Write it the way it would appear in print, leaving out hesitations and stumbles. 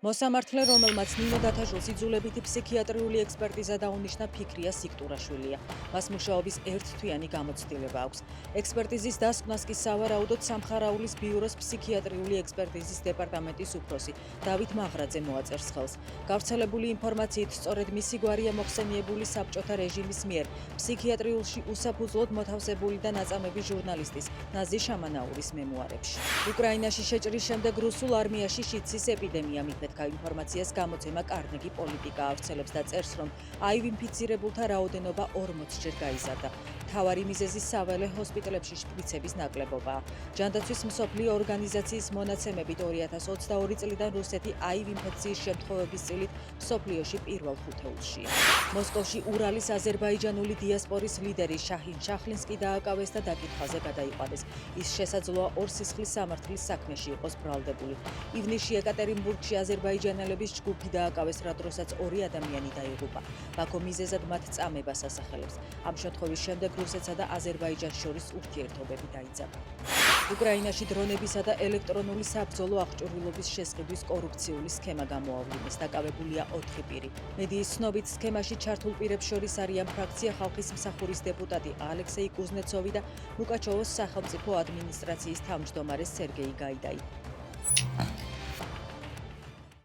მოსამართლე, რომელმაც ნინო დათაშვილს იძულებითი ფსიქიატრიული ექსპერტიზა დაუნიშნა, ფიქრია სიქტურაშვილია. მას მუშაობის ერთთვიანი გამოცდილება აქვს. ექსპერტიზის დასკვნას კი სავარაუდოდ სამხარაულის ბიუროს ფსიქიატრიული ექსპერტიზის დეპარტამენტის უფროსი დავით მაღრაძე მოაწერს ხელს. გავრცელებული ინფორმაციით, სწორედ მისი გვარია მოხსენიებული საბჭოთა რეჟიმის მიერ ფსიქიატრიულში უსაფუძვლოდ მოთავსებული და ნაწამები ჟურნალისტის ნაზი შამანაურის მემუარებში. უკრაინაში შეჭრის შემდეგ რუსულ არმიაში შიდსის ეპიდემია მithmet ინფორმაციას გამოცემა კარნეგი პოლიტიკა ავრცელებს და წერს, რომ აივ ინფიცირებულთა რაოდენობა 40-ჯერ გაიზარდა. მთავარი მიზეზი საველე ჰოსპიტალებში შპრიცების ნაკლებობაა. ჯანდაცვის მსოფლიო ორგანიზაციის მონაცემებით 2022 წლიდან რუსეთი აივ ინფექციის შემთხვევების წილით მსოფლიოში პირველ ხუთეულშია. მოსკოვში ურალის აზერბაიჯანული დიასპორის ლიდერი შაჰინ შაჰლინსკი დააკავეს და დაკითხვაზე გადაიყვანეს. ის შესაძლოა ორ სისხლის სამართლის საქმეში იყოს ბრალდებული. ივნისში ეკატერინბურგში აზერბაიჯანელების ჯგუფი დააკავეს, რა დროსაც ორი ადამიანი დაიღუპა. ბაქო მიზეზად მათ წამებას ასახელებს. ამ შემთხვევის შემდეგ რუსეთსა და აზერბაიჯანს შორის ურთიერთობები დაიძაბა. უკრაინაში დრონებისა და ელექტრონული საბრძოლო აღჭურვილობის შესყიდვის კორუფციული სქემა გამოავლინეს. დაკავებულია 4 პირი. მედიის ცნობით, სქემაში ჩართულ პირებს შორის არიან ფრაქცია ხალხის მსახურის დეპუტატი ალექსეი კუზნეცოვი და მუკაჩოვოს სახელმწიფო ადმინისტრაციის თავმჯდომარე სერგეი გაიდაი.